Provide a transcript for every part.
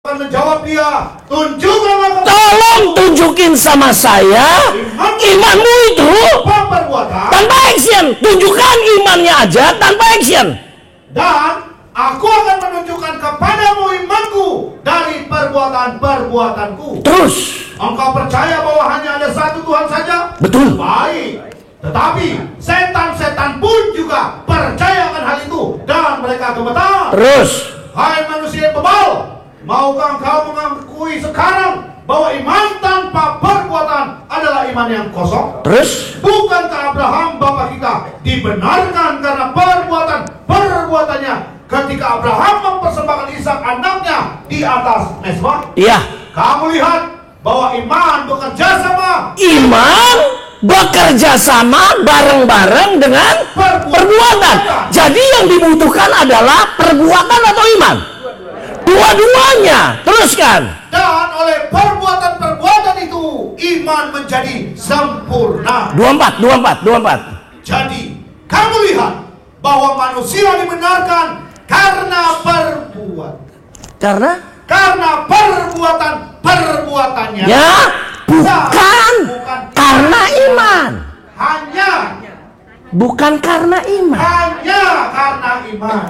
Menjawab dia, tunjukkanlah. Tolong tunjukin sama saya imanmu itu tanpa action. Tunjukkan imannya aja tanpa action. Dan aku akan menunjukkan kepadamu imanku dari perbuatan-perbuatanku. Terus, engkau percaya bahwa hanya ada satu Tuhan saja? Betul. Baik. Tetapi setan-setan pun juga percaya akan hal itu dan mereka gemetar. Terus, hai manusia yang bebal, maukah engkau mengakui sekarang bahwa iman tanpa perbuatan adalah iman yang kosong? Terus, Bukankah Abraham bapa kita dibenarkan karena perbuatannya ketika Abraham mempersembahkan Ishak anaknya di atas mezbah? iya. Kamu lihat bahwa iman bekerja sama. Iman bekerja sama bareng-bareng dengan perbuatan. Jadi yang dibutuhkan adalah perbuatan atau iman? Dua-duanya. Teruskan. Dan oleh perbuatan-perbuatan itu iman menjadi sempurna. 24. Jadi kamu lihat bahwa manusia dibenarkan karena perbuatan. Karena perbuatannya. Ya, bukan karena iman. Bukan karena iman. Hanya karena iman.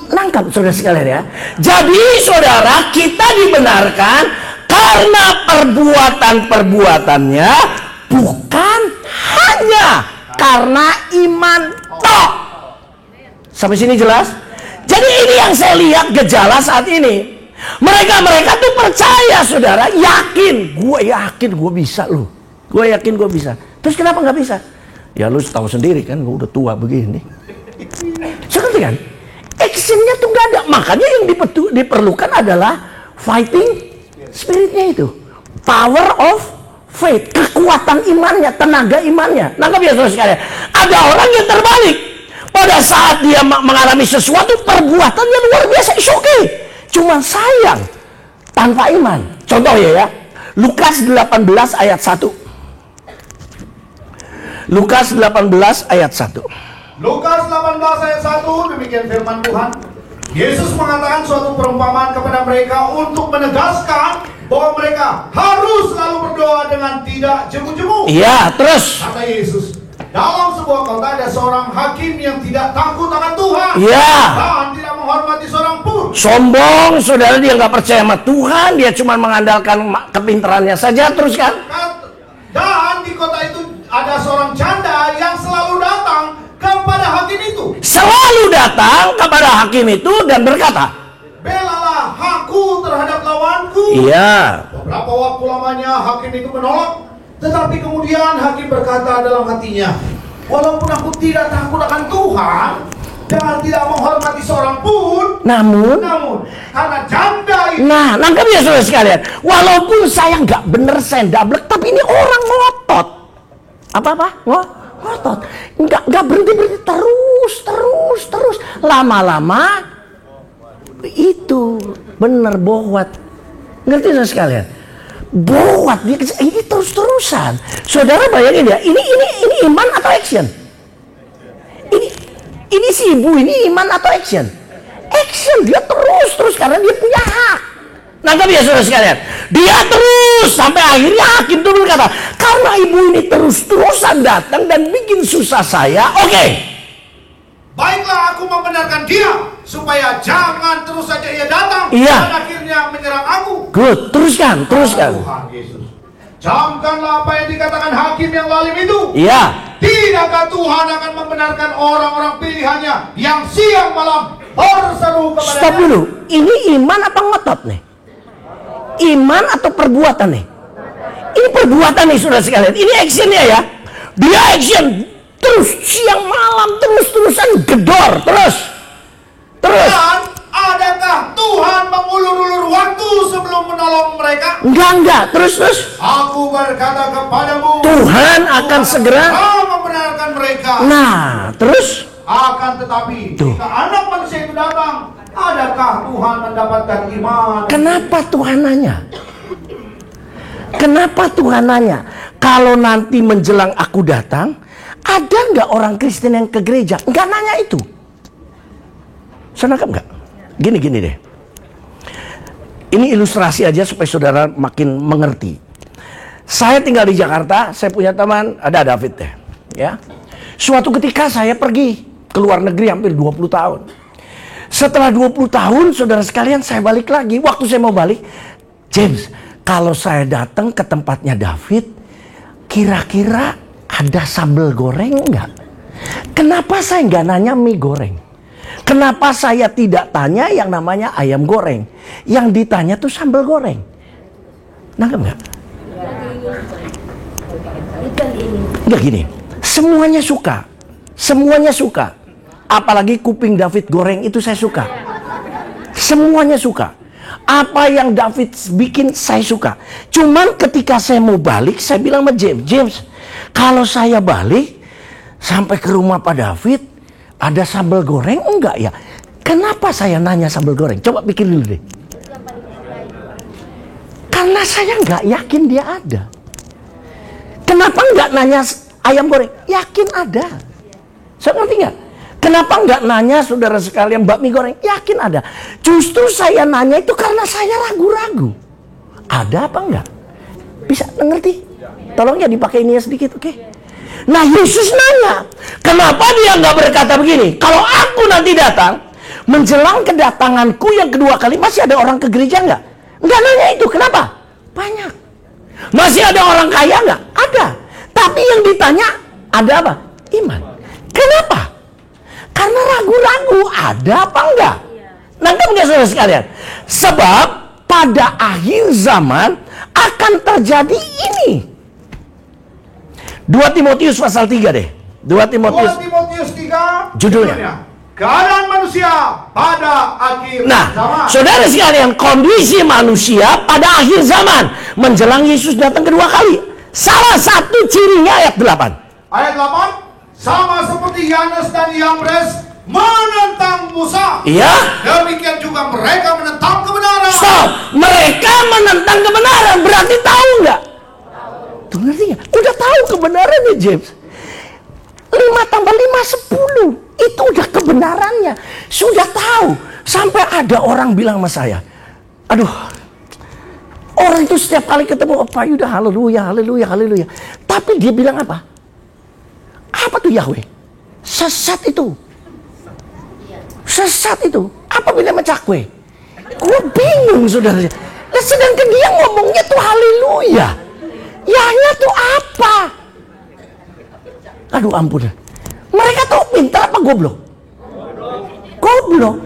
Nangkap saudara sekalian ya. Jadi saudara, kita dibenarkan karena perbuatan-perbuatannya, bukan hanya karena iman tok. Sampai sini jelas? Jadi ini yang saya lihat gejala saat ini. Mereka tuh percaya saudara, gue yakin gue bisa loh. Gue yakin gue bisa. Terus kenapa nggak bisa? Ya lu tahu sendiri kan, gue udah tua begini. Seperti kan? Actionnya tuh nggak ada. Makanya yang diperlukan adalah fighting spiritnya itu. Power of faith. Kekuatan imannya, tenaga imannya. Nangkap ya saudara sekalian? Ada orang yang terbalik. Pada saat dia mengalami sesuatu, perbuatannya luar biasa. It's okay. Cuman sayang tanpa iman. Contoh ya. Lukas 18 ayat 1. Lukas 18 ayat 1. Lukas 18 ayat 1, demikian firman Tuhan. Yesus mengatakan suatu perumpamaan kepada mereka untuk menegaskan bahwa mereka harus selalu berdoa dengan tidak jemu-jemu. Iya, terus. Kata Yesus, dalam sebuah kota ada seorang hakim yang tidak takut akan Tuhan. Iya. Dan tidak menghormati seorang pun. Sombong, saudara, dia nggak percaya sama Tuhan, dia cuma mengandalkan kepintarannya saja, terus kan? Dan di kota itu ada seorang janda yang selalu datang kepada hakim itu. Selalu datang kepada hakim itu dan berkata, belalah aku terhadap lawanku. Iya. Beberapa waktu lamanya hakim itu menolak. Tetapi kemudian hakim berkata dalam hatinya, walaupun aku tidak takut akan Tuhan dan tidak menghormati seorang pun, namun karena janda itu. Nah, nangkap ya saudara sekalian. Walaupun saya nggak bener sendablek, tapi ini orang ngotot. Apa? Ngotot. Nggak berhenti terus. Lama-lama itu bener bohwat. Ngerti saudara sekalian? Bohwat dia ini terus-terusan. Saudara bayangin ya, ini iman atau action? Ini si ibu ini iman atau action? Action, dia terus karena dia punya hak. Nangkap ya saudara sekalian? Dia terus sampai akhirnya hakim itu berkata, karena ibu ini terus-terusan datang dan bikin susah saya, oke. Baiklah, aku membenarkan dia supaya jangan terus saja ia datang dan akhirnya menyerang aku. Good, teruskan. Tuhan Yesus, camkanlah apa yang dikatakan hakim yang lalim itu. Iya. Tidakkah Tuhan akan membenarkan orang-orang pilihannya yang siang malam berseru kepada? Stop dulu. Ini iman apa ngotot nih? Iman atau perbuatan nih? Ini perbuatan nih saudara sekalian. Ini actionnya ya. Dia action terus siang malam terus-terusan gedor terus. Dan adakah Tuhan mengulur-ulur waktu sebelum menolong mereka? Enggak. Terus. Aku berkata kepadamu, Tuhan akan segera membenarkan mereka. Nah, terus akan tetapi jika anak manusia itu datang, adakah Tuhan mendapatkan iman? Kenapa Tuhan nanya? Kalau nanti menjelang aku datang, ada nggak orang Kristen yang ke gereja? Nggak nanya itu. Saya nangkap nggak? Gini deh. Ini ilustrasi aja supaya saudara makin mengerti. Saya tinggal di Jakarta, saya punya teman, ada David deh. Ya. Suatu ketika saya pergi ke luar negeri hampir 20 tahun. Setelah 20 tahun, saudara sekalian, saya balik lagi. Waktu saya mau balik, James, kalau saya datang ke tempatnya David, kira-kira ada sambal goreng nggak? Kenapa saya nggak nanya mie goreng? Kenapa saya tidak tanya yang namanya ayam goreng? Yang ditanya tuh sambal goreng. Nangkep nggak? Nggak gini. Semuanya suka. Semuanya suka. Apalagi kuping David goreng itu saya suka. Semuanya suka. Apa yang David bikin saya suka. Cuman ketika saya mau balik, saya bilang sama James, James, kalau saya balik sampai ke rumah Pak David, ada sambal goreng enggak ya? Kenapa saya nanya sambal goreng? Coba pikir dulu deh. Karena saya nggak yakin dia ada. Kenapa nggak nanya ayam goreng? Yakin ada. Saya ngerti nggak? Kenapa nggak nanya saudara sekalian bakmi goreng? Yakin ada. Justru saya nanya itu karena saya ragu-ragu. Ada apa enggak? Bisa ngerti? Tolong ya dipakai ini sedikit, oke? Nah Yesus nanya, kenapa dia nggak berkata begini? Kalau aku nanti datang, menjelang kedatanganku yang kedua kali, masih ada orang ke gereja nggak? Nggak nanya itu, kenapa? Banyak. Masih ada orang kaya nggak? Ada. Tapi yang ditanya, ada apa? Iman. Kenapa? Karena ragu-ragu, ada apa enggak? Nangkep nggak saudara sekalian? Sebab pada akhir zaman akan terjadi ini. 2 Timotius pasal 3 deh. 2 Timotius 3 judulnya keadaan manusia pada akhir zaman. Saudara sekalian, kondisi manusia pada akhir zaman menjelang Yesus datang kedua kali. Salah satu cirinya ayat 8. Ayat 8, sama seperti Yanes dan Yambres menentang Musa. Iya. Demikian juga mereka menentang kebenaran. Stop. Mereka menentang kebenaran berarti tahu nggak? Tuh ngerti nggak? Udah tahu kebenarannya James. 5 tambah 5 10. Itu udah kebenarannya. Sudah tahu. Sampai ada orang bilang sama saya, aduh, orang itu setiap kali ketemu, oh Pak Yuda, haleluya, haleluya, haleluya. Tapi dia bilang apa? Apa tuh Yahweh? Sesat itu. Sesat itu. Apa bedanya sama cakwe? Gue bingung saudara. Nah, sedangkan dia ngomongnya tuh haleluya. Yahnya tuh apa? Aduh ampun. Mereka tuh pintar apa goblok? Goblok.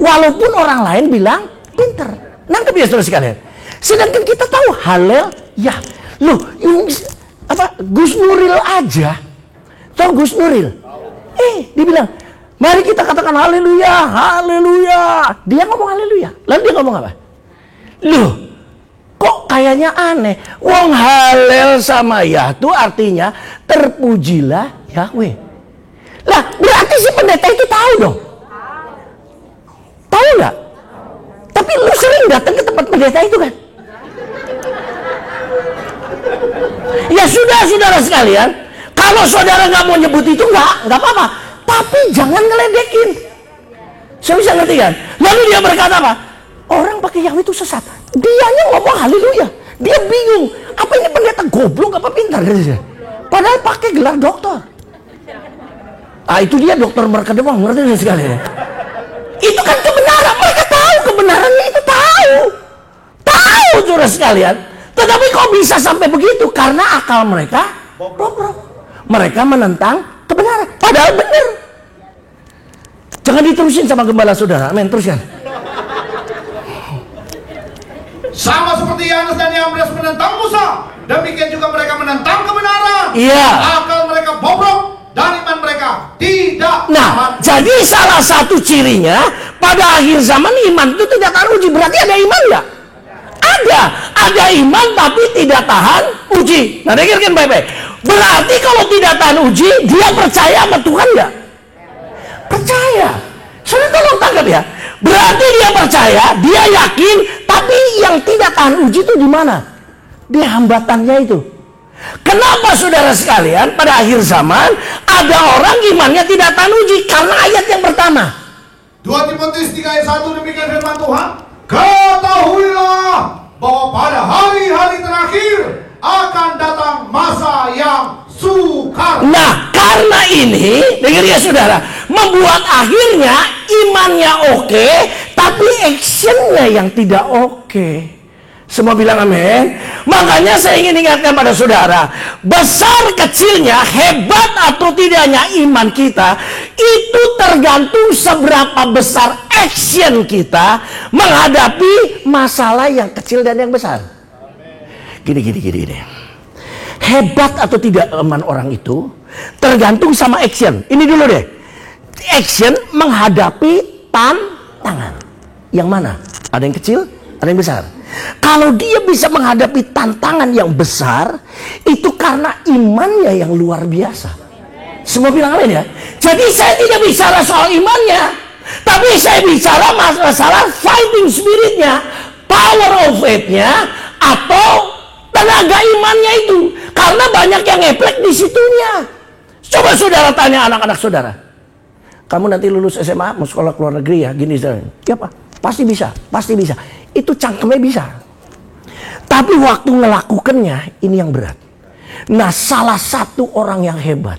Walaupun orang lain bilang pintar. Nangkep ya saudara sekalian. Sedangkan kita tahu halal ya. Loh, apa Gus Nuril aja. Tahu Gus Nuril? Dia bilang, mari kita katakan haleluya, haleluya. Dia ngomong haleluya. Lalu dia ngomong apa? Loh, kok kayaknya aneh. Wong halel sama ya itu artinya terpujilah Yahweh. Lah, berarti si pendeta itu tahu dong. Tahu nggak? Tapi lu sering datang ke tempat pendeta itu kan? Ya sudah saudara sekalian, kalau saudara nggak mau nyebut itu nggak apa-apa. Tapi jangan ngeledekin. Saya bisa ngerti kan? Lalu dia berkata apa? Orang pakai Yahweh itu sesat. Dianya ngomong haleluya. Dia bingung. Apa ini pendeta goblok apa pintar? Padahal pakai gelar doktor. Itu dia dokter berkedemang. Ngerti nggak sekali ya? Itu kan kebenaran. Mereka tahu kebenarannya itu tahu. Tahu saudara sekalian. Tetapi kok bisa sampai begitu? Karena akal mereka bobrok. Mereka menentang kebenaran. Padahal benar. Jangan diterusin sama gembala saudara. Amin, teruskan. Sama seperti Yanes dan Yambres menentang Musa, demikian juga mereka menentang kebenaran. Iya. Akal mereka bobrok dan iman mereka tidak. Nah, jadi salah satu cirinya pada akhir zaman iman itu tidak tahan uji. Berarti ada iman nggak? Ada iman tapi tidak tahan uji. Nah, dengarkan baik-baik. Berarti kalau tidak tahan uji, dia percaya sama Tuhan nggak? Percaya. Saudara tolong tangkap ya. Berarti dia percaya, dia yakin, tapi yang tidak tahan uji itu di mana? Di hambatannya itu. Kenapa saudara sekalian pada akhir zaman ada orang imannya tidak tahan uji? Karena ayat yang pertama. 2 Timotius 3 ayat 1 demikian firman Tuhan. bahwa pada hari-hari terakhir akan datang masa yang sukar. Nah, karena ini, dengar ya saudara, membuat akhirnya imannya oke, tapi actionnya yang tidak oke. Semua bilang amin. Makanya saya ingin ingatkan pada saudara, besar kecilnya, hebat atau tidaknya iman kita, itu tergantung seberapa besar action kita menghadapi masalah yang kecil dan yang besar. Gini. Hebat atau tidak iman orang itu tergantung sama action. Ini dulu deh. Action menghadapi tantangan. Yang mana? Ada yang kecil, ada yang besar. Kalau dia bisa menghadapi tantangan yang besar, itu karena imannya yang luar biasa. Semua bilang amin ya. Jadi saya tidak bicara soal imannya, tapi saya bicara masalah fighting spiritnya, power of faith-nya, atau tenaga imannya itu. Karena banyak yang ngeplek di situnya. Coba saudara tanya anak-anak saudara, kamu nanti lulus SMA mau sekolah ke luar negeri ya, gini saudara. Ya Pak, pasti bisa. Itu cangkemnya bisa. Tapi waktu ngelakukannya ini yang berat. Nah, salah satu orang yang hebat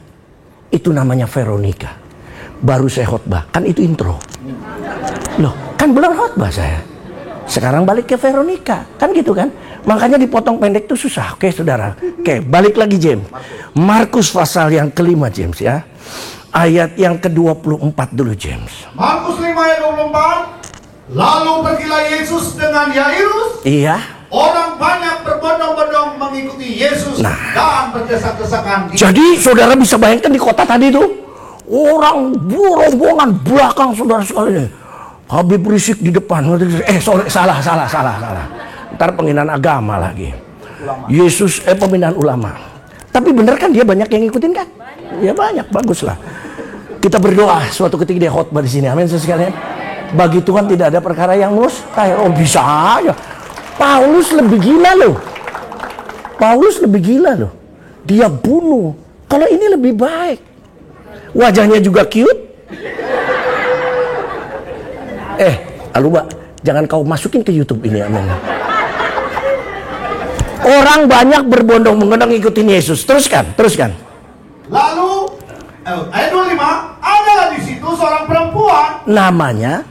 itu namanya Veronica. Baru saya khotbah, kan itu intro. Loh, kan belum khotbah saya. Sekarang balik ke Veronica, kan gitu kan? Makanya dipotong pendek itu susah. Oke saudara. Oke, balik lagi James. Markus pasal yang kelima James ya. Ayat yang ke-24 dulu James. Markus 5 ayat 24. Lalu pergilah Yesus dengan Yairus. Iya. Orang banyak berbondong-bondong mengikuti Yesus dan berdesak-desakan. Jadi saudara bisa bayangkan di kota tadi itu, orang rombongan belakang saudara sekalian. Habib Rizik di depan. Salah. Ntar penghinaan agama lagi. Yesus pembinaan ulama. Tapi bener kan dia banyak yang ngikutin kan? Ya banyak, bagus lah. Kita berdoa suatu ketika dia khotbah di sini. Amin sekalian. Bagi Tuhan tidak ada perkara yang mustahil. Oh bisa aja. Paulus lebih gila loh. Dia bunuh. Kalau ini lebih baik. Wajahnya juga cute. Aluba, jangan kau masukin ke YouTube ini. Amin. Orang banyak berbondong-bondong ngikutin Yesus. Teruskan. Lalu ayat 25, ada di situ seorang perempuan namanya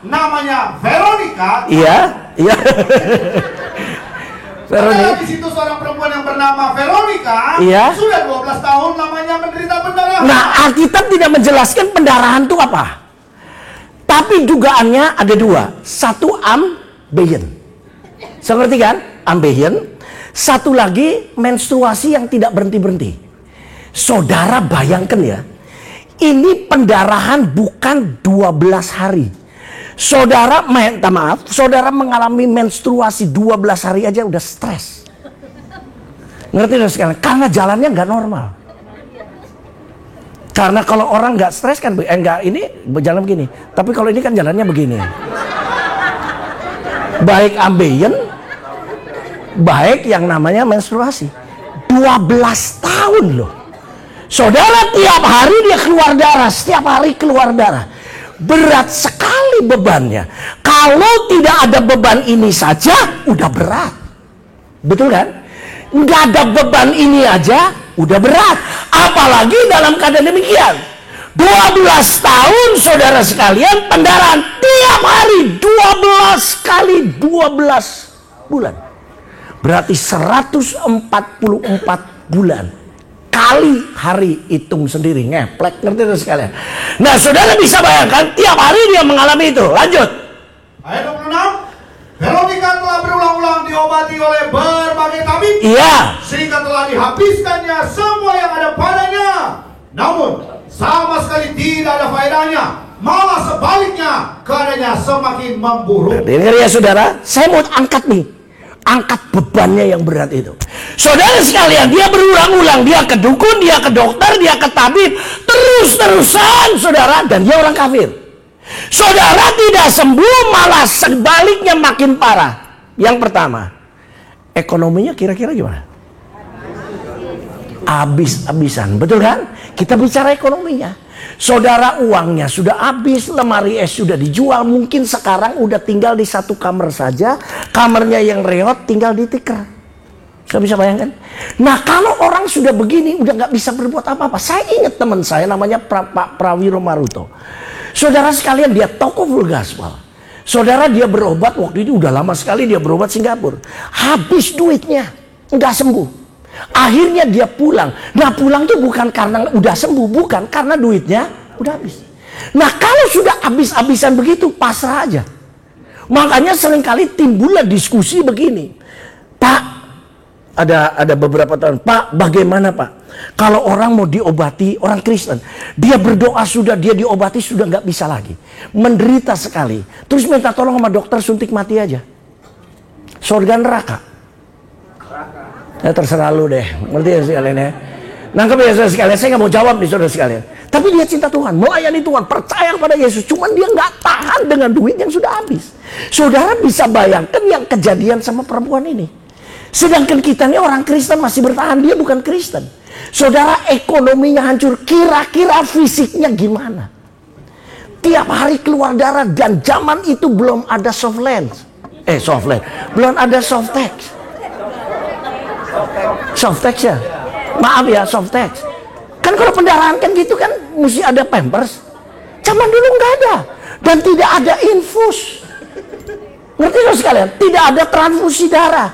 Veronica. Iya. Ada di situ seorang perempuan yang bernama Veronica. Iya. Sudah 12 tahun lamanya menderita pendarahan. Nah, Alkitab tidak menjelaskan pendarahan itu apa. Tapi dugaannya ada dua. Satu ambeien. Seperti kan? Ambeien. Satu lagi menstruasi yang tidak berhenti-berhenti. Saudara bayangkan ya. Ini pendarahan bukan 12 hari. Saudara mengalami menstruasi 12 hari aja udah stres. Ngerti dong sekarang? Karena jalannya nggak normal. Karena kalau orang nggak stres kan, nggak ini berjalan begini. Tapi kalau ini kan jalannya begini. Baik ambeien, baik yang namanya menstruasi. 12 tahun loh. Saudara tiap hari dia keluar darah, setiap hari keluar darah. Berat sekali bebannya. Kalau tidak ada beban ini saja, udah berat. Betul kan? Nggak ada beban ini aja, udah berat. Apalagi dalam keadaan demikian. 12 tahun saudara sekalian pendarahan tiap hari. 12 kali 12 bulan. Berarti 144 bulan. Kali hari hitung sendiri, ngeplek, ngerti itu sekalian. Nah saudara bisa bayangkan tiap hari dia mengalami itu. Lanjut. Ayat 26. Veronica telah berulang-ulang diobati oleh berbagai tabib. Iya. Sehingga telah dihabiskannya semua yang ada padanya. Namun sama sekali tidak ada faedahnya. Malah sebaliknya keadaannya semakin memburuk. Dengar ya saudara, saya mau angkat bebannya yang berat itu. Saudara sekalian, dia berulang-ulang, dia ke dukun, dia ke dokter, dia ke tabib, terus-terusan saudara, dan dia orang kafir. Saudara tidak sembuh, malah sebaliknya makin parah. Yang pertama, ekonominya kira-kira gimana? Habis-habisan, betul kan? Kita bicara ekonominya. Saudara, uangnya sudah habis, lemari es sudah dijual, mungkin sekarang udah tinggal di satu kamar saja, kamarnya yang reot tinggal ditikar. Saya bisa bayangkan. Nah, kalau orang sudah begini udah nggak bisa berbuat apa-apa. Saya ingat teman saya namanya Pak Prawiro Maruto. Saudara sekalian, dia tokoh full gospel. Saudara, dia berobat waktu itu udah lama sekali dia berobat Singapura. Habis duitnya, nggak sembuh. Akhirnya dia pulang. Nah, pulang itu bukan karena udah sembuh, bukan, karena duitnya udah habis. Nah, kalau sudah habis-habisan begitu, pasrah aja. Makanya seringkali timbullah diskusi begini. Pak, ada beberapa tahun, Pak, bagaimana Pak? Kalau orang mau diobati, orang Kristen, dia berdoa sudah, dia diobati sudah nggak bisa lagi, menderita sekali, terus minta tolong sama dokter suntik mati aja, surga neraka. Ya terserah lu deh, ngerti ya sekalian ya. Nangkep ya saudara sekalian, saya nggak mau jawab nih saudara sekalian. Tapi dia cinta Tuhan, melayani Tuhan, percaya kepada Yesus. Cuman dia nggak tahan dengan duit yang sudah habis. Saudara bisa bayangkan yang kejadian sama perempuan ini. Sedangkan kita ini orang Kristen masih bertahan, dia bukan Kristen. Saudara, ekonominya hancur, kira-kira fisiknya gimana? Tiap hari keluar darah, dan zaman itu belum ada softland, belum ada softex. Softex ya, maaf ya, softex. Kan kalau pendarahan kan gitu kan mesti ada pampers. Zaman dulu nggak ada, dan tidak ada infus. Ngerti loh sekalian? Tidak ada transfusi darah.